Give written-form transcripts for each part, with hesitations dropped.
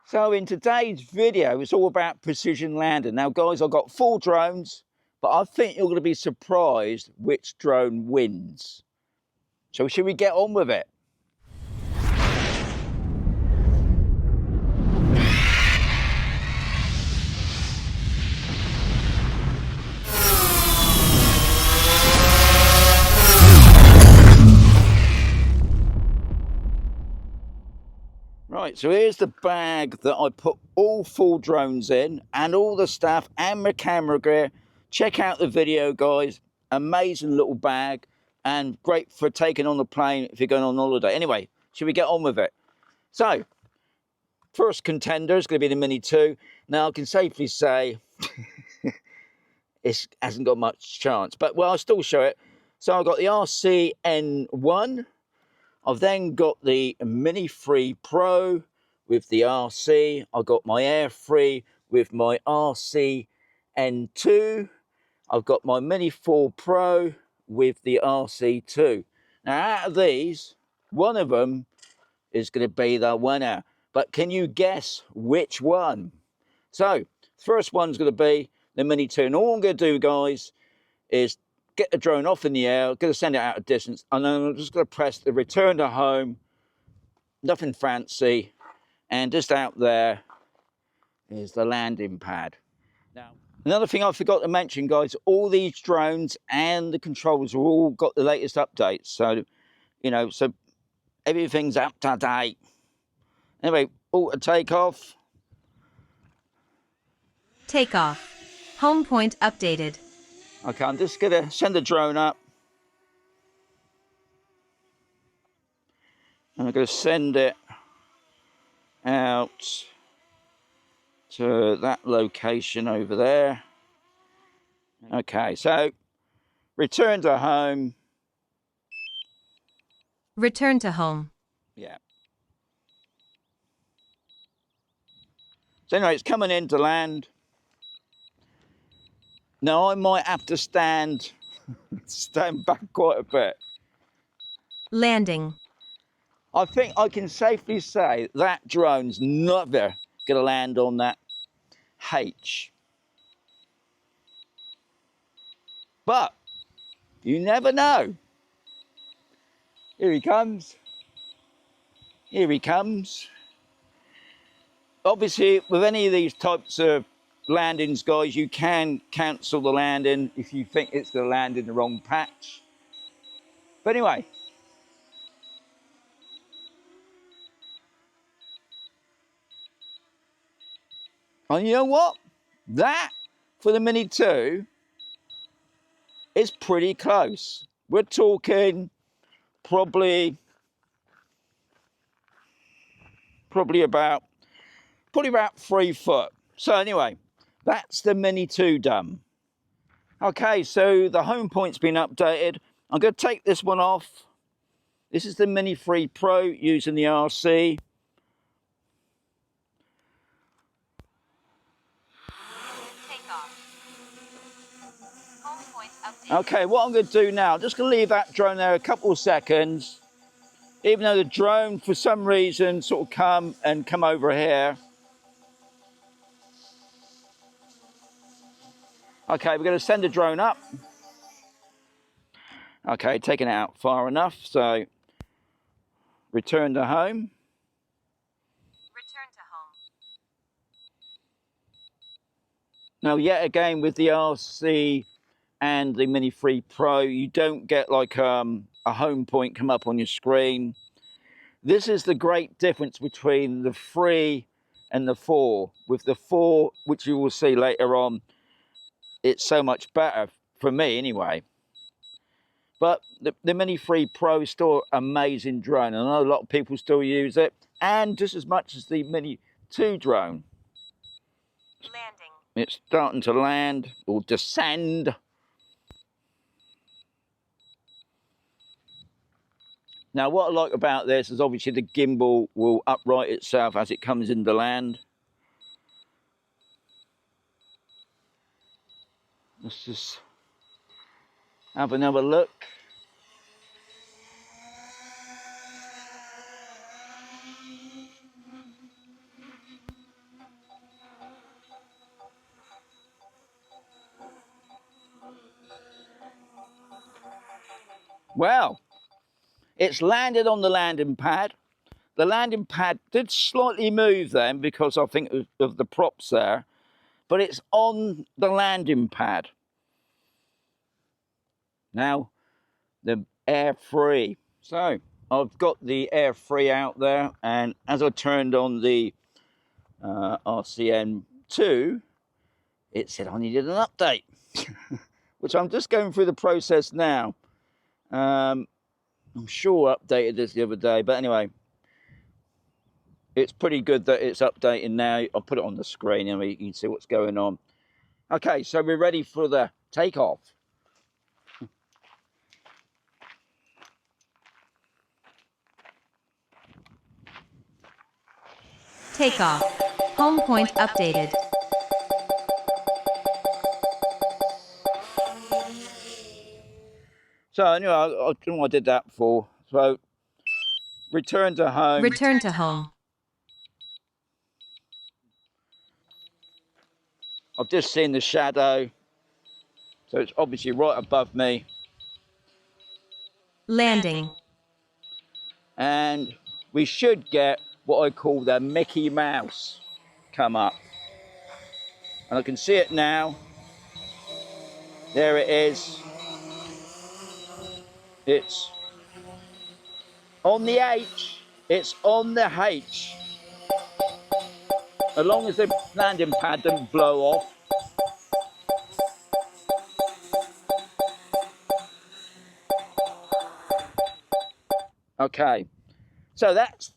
So in today's video, it's all about precision landing. Now guys, I've got 4 drones, but I think you're going to be surprised which drone wins. So should we get on with it? Right, so here's the bag that I put all 4 drones in and all the stuff and my camera gear. Check out the video, guys. Amazing little bag and great for taking on the plane if you're going on holiday. Anyway, should we get on with it? So, first contender is going to be the Mini 2. Now, I can safely say it hasn't got much chance, but well, I'll still show it. So I've got the RCN1. I've then got the Mini 3 Pro with the RC. I've got my Air 3 with my RCN2. I've got my Mini 4 Pro with the RC2. Now, out of these, one of them is going to be the winner. But can you guess which one? So, first one's going to be the Mini 2. And all I'm going to do, guys, is get the drone off in the air, I'm going to send it out a distance, and then I'm just going to press the return to home, nothing fancy, and just out there is the landing pad. Now, another thing I forgot to mention, guys, all these drones and the controls have all got the latest updates, so, you know, so everything's up to date. Anyway, auto takeoff. Takeoff. Home point updated. Okay, I'm just going to send the drone up. And I'm going to send it out to that location over there. Okay, so return to home. Return to home. Yeah. So anyway, it's coming in to land. Now I might have to stand back quite a bit. Landing. I think I can safely say that drone's never going to land on that H. But you never know. Here he comes. Here he comes. Obviously, with any of these types of landings, guys, you can cancel the landing if you think it's going to land in the wrong patch. But anyway, and you know what? That for the Mini 2 is pretty close. We're talking probably about 3 foot. So anyway, that's the Mini 2 done. Okay, so the home point's been updated. I'm going to take this one off. This is the Mini 3 Pro using the RC. Okay, what I'm going to do now, I'm just going to leave that drone there a couple of seconds. Even though the drone, for some reason, sort of come over here. Okay, we're going to send the drone up. Okay, taking it out far enough, so return to home. Return to home. Now, yet again, with the RC and the Mini 3 Pro, you don't get like a home point come up on your screen. This is the great difference between the 3 and the 4. With the 4, which you will see later on, it's so much better, for me anyway. But the Mini 3 Pro is still an amazing drone. I know a lot of people still use it, and just as much as the Mini 2 drone. Landing. It's starting to land, or descend. Now, what I like about this is obviously the gimbal will upright itself as it comes into land. Let's just have another look. Well, it's landed on the landing pad. The landing pad did slightly move then because I think of the props there, but it's on the landing pad. Now, the Air 3. So, I've got the Air 3 out there, and as I turned on the RCN2, it said I needed an update, which I'm just going through the process now. I'm sure I updated this the other day, but anyway, it's pretty good that it's updating now. I'll put it on the screen and you can see what's going on. Okay, so we're ready for the takeoff. Takeoff. Home point updated. So anyway, I don't know what I did that for. So, return to home. Return to home. I've just seen the shadow. So it's obviously right above me. Landing. And we should get what I call the Mickey Mouse come up. And I can see it now. There it is. It's on the H. It's on the H. As long as the landing pad doesn't blow off. Okay, so that's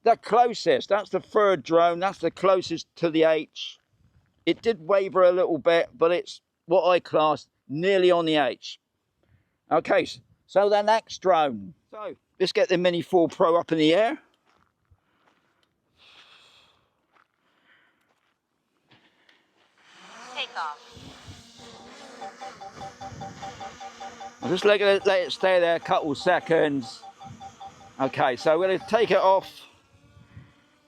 the closest. That's the third drone. That's the closest to the H. It did waver a little bit, but it's what I class nearly on the H. Okay, so the next drone. So let's get the Mini 4 Pro up in the air. Takeoff. I'll just let it stay there a couple seconds. Okay, so we're going to take it off.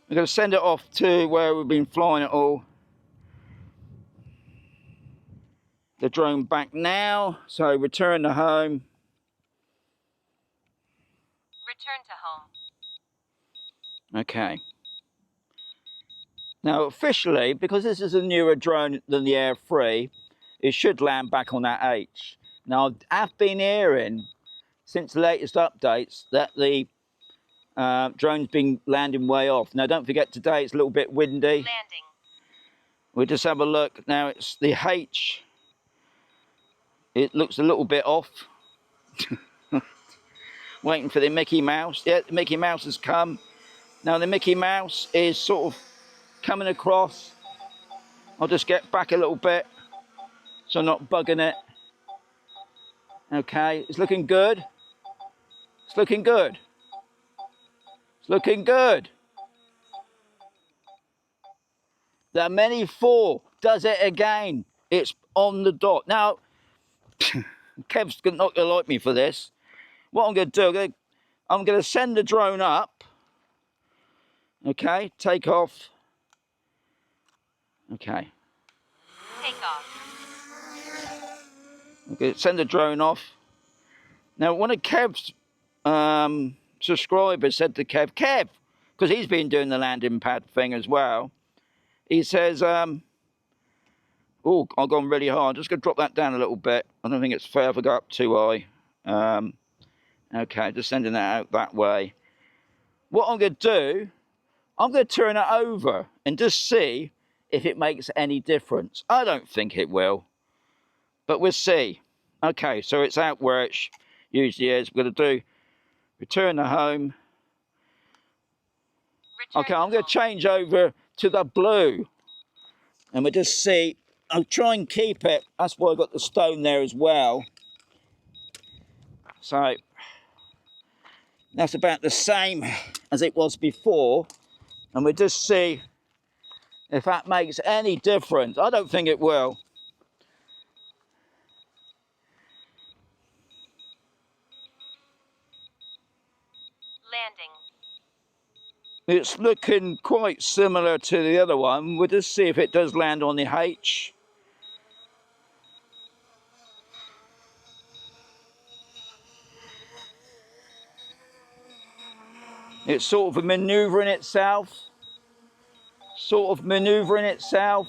We're going to send it off to where we've been flying it all. The drone back now, so return to home. Return to home. Okay. Now officially, because this is a newer drone than the Air 3, it should land back on that H. Now I've been hearing since the latest updates that the drone's been landing way off. Now don't forget today it's a little bit windy. Landing. We'll just have a look. Now it's the H. It looks a little bit off. Waiting for the Mickey Mouse. Yeah, the Mickey Mouse has come. Now the Mickey Mouse is sort of coming across. I'll just get back a little bit so I'm not bugging it. Okay, it's looking good. It's looking good. It's looking good. The Mini 4 does it again. It's on the dot. Now, Kev's not going to like me for this. What I'm going to do, I'm going to send the drone up. Okay, take off. Okay. Take off. Okay, send the drone off. Now, one of Kev's subscribers said to Kev, because he's been doing the landing pad thing as well, he says, oh, I've gone really hard. I'm just going to drop that down a little bit. I don't think it's fair if I go up too high. Okay, just sending that out that way. What I'm going to do, I'm going to turn it over and just see if it makes any difference. I don't think it will, but we'll see. Okay, so it's out where it usually is. We're going to do return to home. Okay, I'm going to change over to the blue. And we'll just see. I'll try and keep it. That's why I got the stone there as well. So that's about the same as it was before. And we'll just see if that makes any difference. I don't think it will. Landing. It's looking quite similar to the other one. We'll just see if it does land on the H. It's sort of manoeuvring itself. Sort of manoeuvring itself.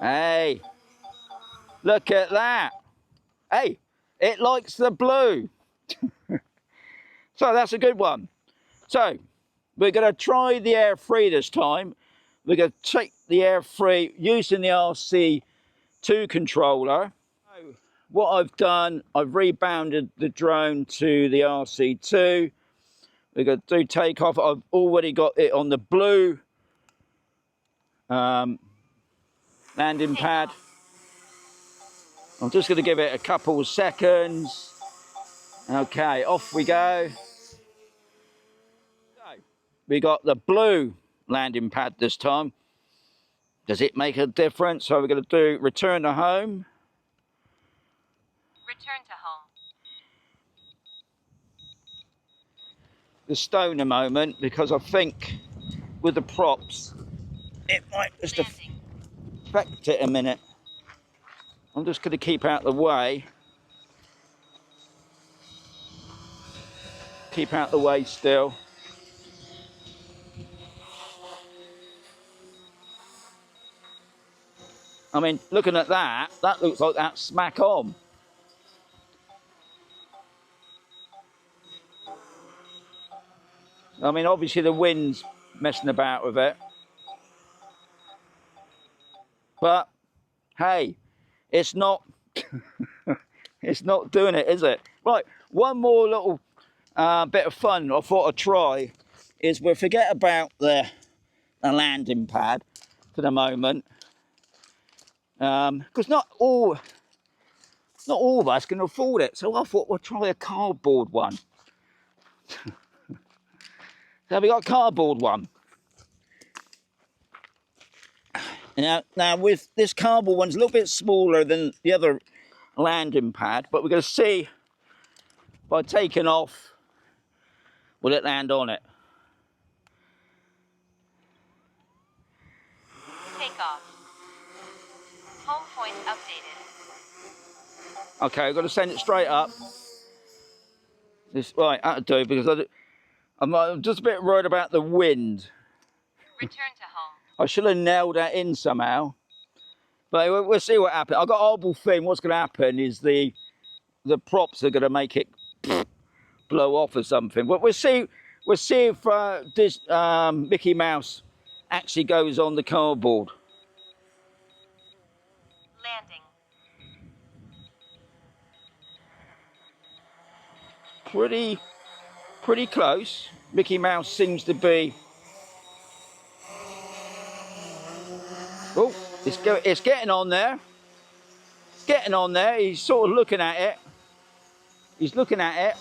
Hey, look at that. Hey, it likes the blue. So that's a good one. So we're going to try the Air 3 this time. We're going to take the Air 3 using the RC2 controller. So what I've done, I've rebounded the drone to the RC2. We're going to do takeoff. I've already got it on the blue landing pad. I'm just going to give it a couple of seconds. Okay, off we go. So, we got the blue landing pad this time. Does it make a difference? So we're going to do return to home. Return to home. The stone a moment, because I think with the props, it might just affect it a minute. I'm just going to keep out the way. Keep out the way still. I mean, looking at that, that looks like that's smack on. I mean, obviously the wind's messing about with it. But, hey, it's not, it's not doing it, is it? Right, one more little bit of fun I thought I'd try is we'll forget about the landing pad for the moment. Because not all of us can afford it. So I thought we'll try a cardboard one. So we got a cardboard one. Now with this cardboard one's a little bit smaller than the other landing pad, but we're going to see by taking off, will it land on it? Take off. Home point updated. Okay, I've got to send it straight up. This right, that'll do, because I'm just a bit worried about the wind. Return to home. I should have nailed that in somehow. But we'll see what happens. I've got a horrible thing. What's going to happen is the props are going to make it blow off or something. But we'll see. We'll see if this Mickey Mouse actually goes on the cardboard. Landing. Pretty close. Mickey Mouse seems to be. Oh, it's getting on there. It's getting on there. He's sort of looking at it. He's looking at it.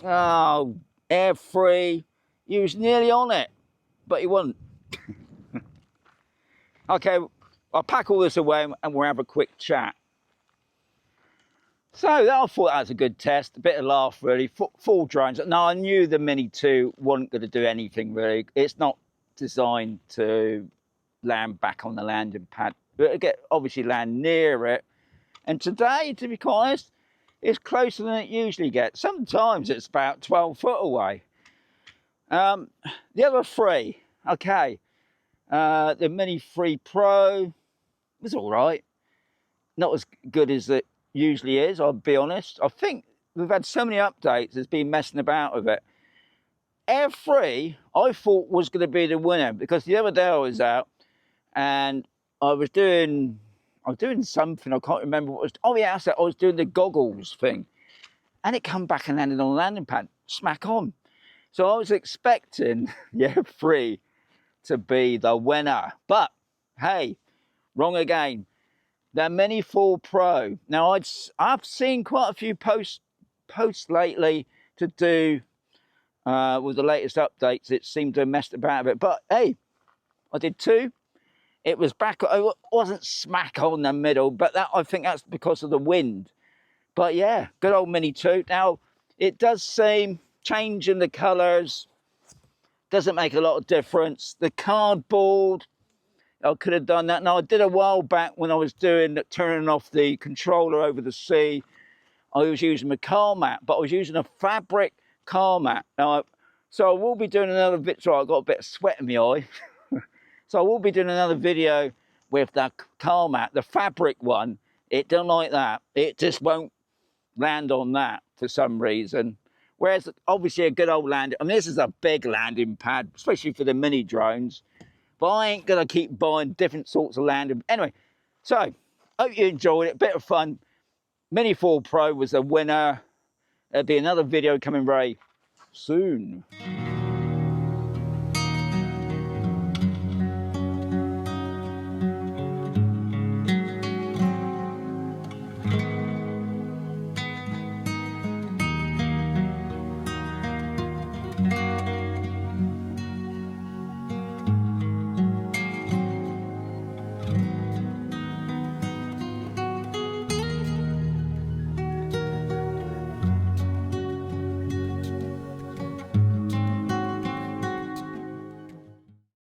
Oh, Air 3. He was nearly on it, but he wasn't. Okay, I'll pack all this away and we'll have a quick chat. So I thought that was a good test, a bit of laugh really, full drones. Now I knew the Mini 2 wasn't going to do anything really. It's not designed to land back on the landing pad, but it'll obviously land near it. And today, to be quite honest, it's closer than it usually gets. Sometimes it's about 12 foot away. The other 3, okay, the Mini 3 Pro was all right. Not as good as it usually is, I'll be honest. I think we've had so many updates, it's been messing about with it. Air 3, I thought was going to be the winner, because the other day I was out and I was doing something, I can't remember what it was. Oh yeah, I was doing the goggles thing. And it come back and landed on the landing pad, smack on. So I was expecting the Air 3 to be the winner. But, hey, wrong again. The Mini 4 Pro. Now, I've seen quite a few posts lately to do with the latest updates. It seemed to have messed about a bit. But, hey, I did 2. It was back, it wasn't smack on the middle, but I think that's because of the wind. But, yeah, good old Mini 2. Now, it does seem changing the colours. doesn't make a lot of difference. The cardboard, I could have done that. Now, I did a while back when I was turning off the controller over the sea. I was using the car mat, but I was using a fabric car mat. Now, so I will be doing another video. Sorry, I've got a bit of sweat in my eye. So I will be doing another video with that car mat, the fabric one. It don't like that. It just won't land on that for some reason. Whereas obviously a good old landing, I mean, this is a big landing pad, especially for the mini drones. But I ain't gonna keep buying different sorts of landing. Anyway, so hope you enjoyed it. Bit of fun. Mini 4 Pro was the winner. There'll be another video coming very soon.